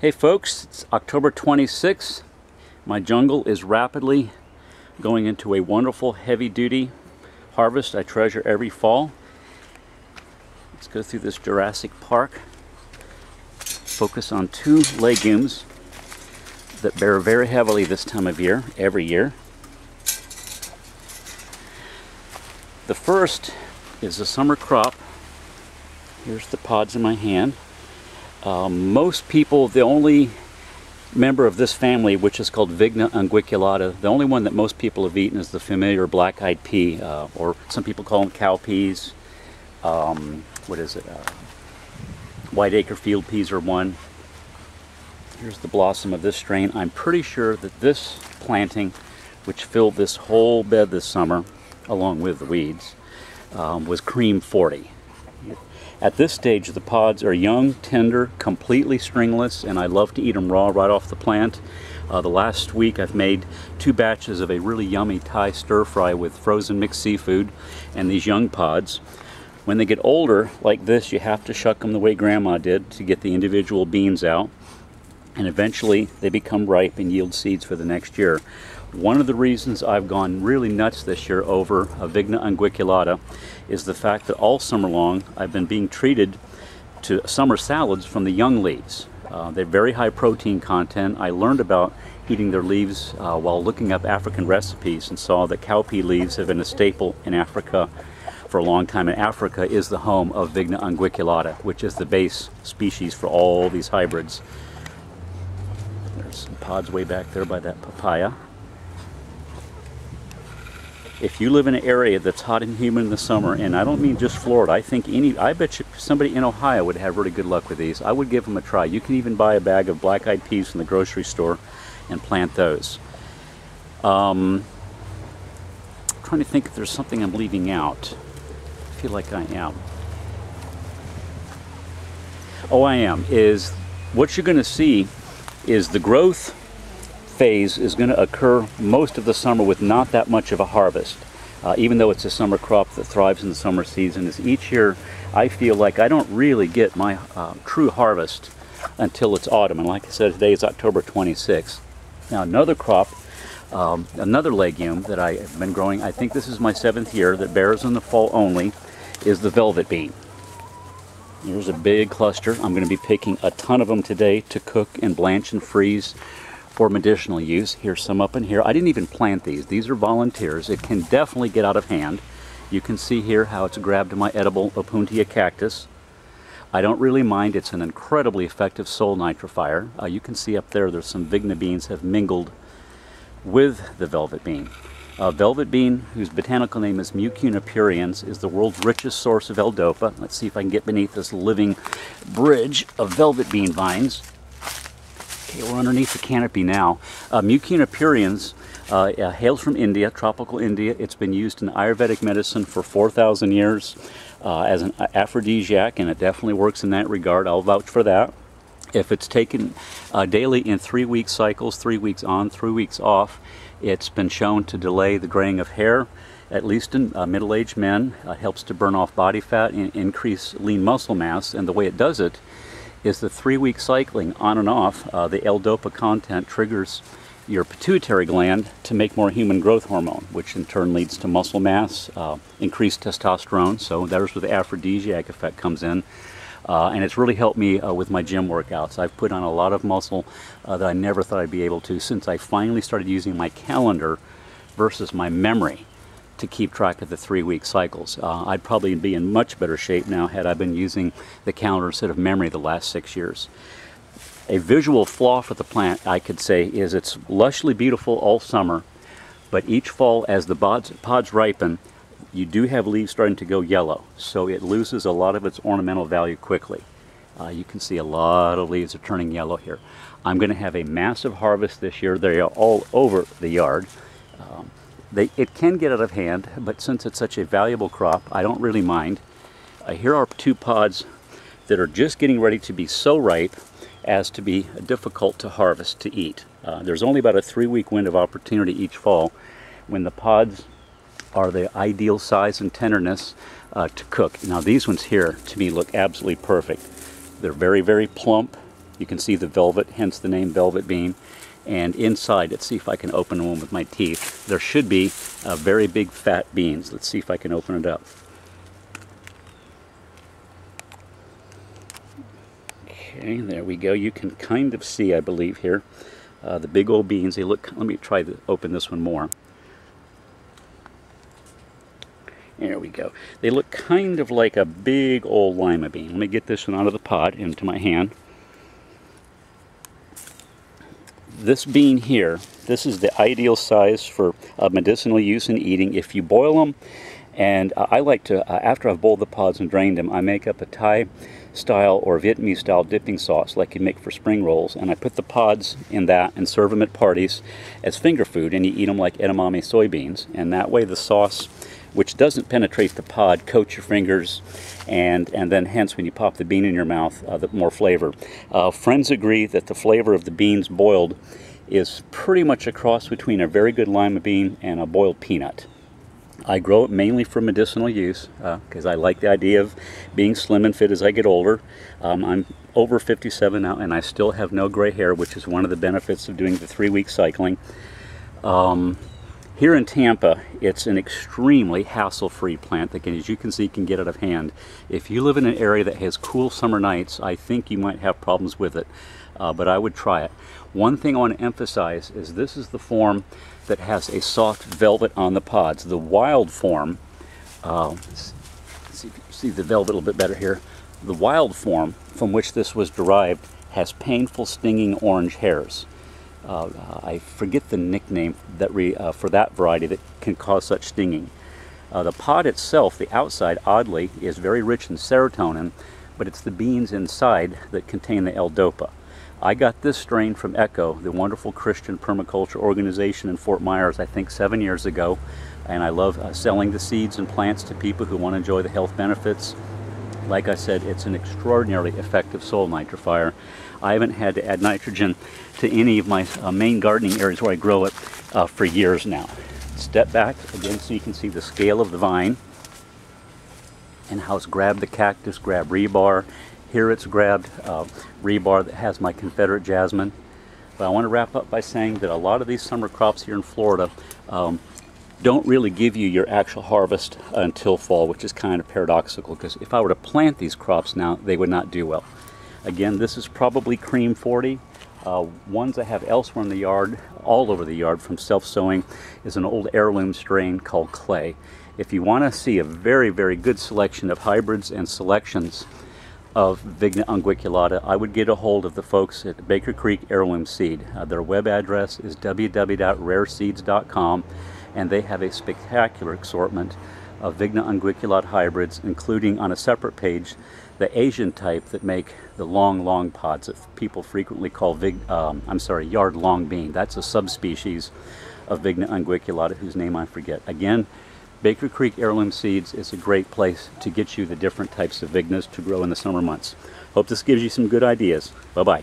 Hey folks, it's October 26th. My jungle is rapidly going into a wonderful heavy-duty harvest I treasure every fall. Let's go through this Jurassic Park. Focus on two legumes that bear very heavily this time of year, every year. The first is a summer crop. Here's the pods in my hand. Most people, the only member of this family, which is called Vigna unguiculata, the only one that most people have eaten is the familiar black-eyed pea, or some people call them cow peas. White-acre field peas are one. Here's the blossom of this strain. I'm pretty sure that this planting, which filled this whole bed this summer, along with the weeds, was cream 40. At this stage, the pods are young, tender, completely stringless, and I love to eat them raw right off the plant. The last week I've made 2 batches of a really yummy Thai stir fry with frozen mixed seafood and these young pods. When they get older like this, you have to shuck them the way Grandma did to get the individual beans out, and eventually they become ripe and yield seeds for the next year. One of the reasons I've gone really nuts this year over Vigna unguiculata is the fact that all summer long I've been being treated to summer salads from the young leaves. They're very high protein content. I learned about eating their leaves while looking up African recipes and saw that cowpea leaves have been a staple in Africa for a long time, and Africa is the home of Vigna unguiculata, which is the base species for all these hybrids. There's some pods way back there by that papaya. If you live in an area that's hot and humid in the summer, and I don't mean just Florida, I bet you somebody in Ohio would have really good luck with these. I would give them a try. You can even buy a bag of black-eyed peas from the grocery store and plant those. I'm trying to think if there's something I'm leaving out. I feel like I am. Oh, I am. What you're going to see is the growth phase is going to occur most of the summer with not that much of a harvest. Even though it's a summer crop that thrives in the summer season, is each year I feel like I don't really get my true harvest until it's autumn. And like I said, today is October 26th. Now another crop, another legume that I have been growing, I think this is my 7th year, that bears in the fall only, is the velvet bean. Here's a big cluster. I'm going to be picking a ton of them today to cook and blanch and freeze for medicinal use. Here's some up in here. I didn't even plant these. These are volunteers. It can definitely get out of hand. You can see here how it's grabbed my edible Opuntia cactus. I don't really mind. It's an incredibly effective soil nitrifier. You can see up there there's some Vigna beans have mingled with the velvet bean. Velvet bean, whose botanical name is Mucuna pruriens, is the world's richest source of L-dopa. Let's see if I can get beneath this living bridge of velvet bean vines. Okay, we're underneath the canopy now. Mucuna pruriens hails from India, tropical India. It's been used in Ayurvedic medicine for 4,000 years as an aphrodisiac, and it definitely works in that regard. I'll vouch for that. If it's taken daily in 3-week cycles, 3 weeks on, 3 weeks off, it's been shown to delay the graying of hair, at least in middle-aged men. It helps to burn off body fat and increase lean muscle mass, and the way it does it is the 3-week cycling on and off. The L-dopa content triggers your pituitary gland to make more human growth hormone, which in turn leads to muscle mass, increased testosterone, so there's where the aphrodisiac effect comes in. And it's really helped me with my gym workouts. I've put on a lot of muscle that I never thought I'd be able to since I finally started using my calendar versus my memory to keep track of the 3-week cycles. I'd probably be in much better shape now had I been using the calendar instead of memory the last 6 years. A visual flaw for the plant, I could say, is it's lushly beautiful all summer, but each fall as the pods ripen, you do have leaves starting to go yellow, so it loses a lot of its ornamental value quickly. You can see a lot of leaves are turning yellow here. I'm going to have a massive harvest this year. They are all over the yard. It can get out of hand, but since it's such a valuable crop, I don't really mind. Here are 2 pods that are just getting ready to be so ripe as to be difficult to harvest, to eat. There's only about a 3-week window of opportunity each fall when the pods are the ideal size and tenderness to cook. Now these ones here, to me, look absolutely perfect. They're very, very plump. You can see the velvet, hence the name velvet bean. And inside, let's see if I can open one with my teeth. There should be very big fat beans. Let's see if I can open it up. Okay, there we go. You can kind of see, I believe, here, the big old beans. They look, let me try to open this one more. There we go. They look kind of like a big old lima bean. Let me get this one out of the pot into my hand. This bean here, this is the ideal size for medicinal use and eating if you boil them. And I like to, after I've boiled the pods and drained them, I make up a Thai style or Vietnamese style dipping sauce like you make for spring rolls. And I put the pods in that and serve them at parties as finger food. And you eat them like edamame soybeans. And that way the sauce, which doesn't penetrate the pod, coats your fingers, and then hence when you pop the bean in your mouth, the more flavor. Friends agree that the flavor of the beans boiled is pretty much a cross between a very good lima bean and a boiled peanut. I grow it mainly for medicinal use because I like the idea of being slim and fit as I get older. I'm over 57 now and I still have no gray hair, which is one of the benefits of doing the 3-week cycling. Here in Tampa, it's an extremely hassle-free plant that, as you can see, can get out of hand. If you live in an area that has cool summer nights, I think you might have problems with it, but I would try it. One thing I want to emphasize is this is the form that has a soft velvet on the pods. The wild form, let's see if you see the velvet a little bit better here. The wild form from which this was derived has painful, stinging orange hairs. I forget the nickname that for that variety that can cause such stinging. The pod itself, the outside, oddly, is very rich in serotonin, but it's the beans inside that contain the L-dopa. I got this strain from ECHO, the wonderful Christian permaculture organization in Fort Myers, I think 7 years ago, and I love selling the seeds and plants to people who want to enjoy the health benefits. Like I said, it's an extraordinarily effective soil nitrifier. I haven't had to add nitrogen to any of my main gardening areas where I grow it for years now. Step back again so you can see the scale of the vine and how it's grabbed the cactus, grabbed rebar. Here it's grabbed rebar that has my Confederate jasmine. But I want to wrap up by saying that a lot of these summer crops here in Florida don't really give you your actual harvest until fall, which is kind of paradoxical because if I were to plant these crops now, they would not do well. Again, this is probably cream 40. Ones I have elsewhere in the yard, all over the yard from self-sowing, is an old heirloom strain called Clay. If you want to see a very, very good selection of hybrids and selections of Vigna unguiculata, I would get a hold of the folks at Baker Creek Heirloom Seed. Their web address is www.rareseeds.com, and they have a spectacular assortment of Vigna unguiculata hybrids, including on a separate page the Asian type that make the long pods that people frequently call yard long bean. That's a subspecies of Vigna unguiculata whose name I forget. Again, Baker Creek Heirloom Seeds is a great place to get you the different types of Vignas to grow in the summer months. Hope this gives you some good ideas. Bye-bye.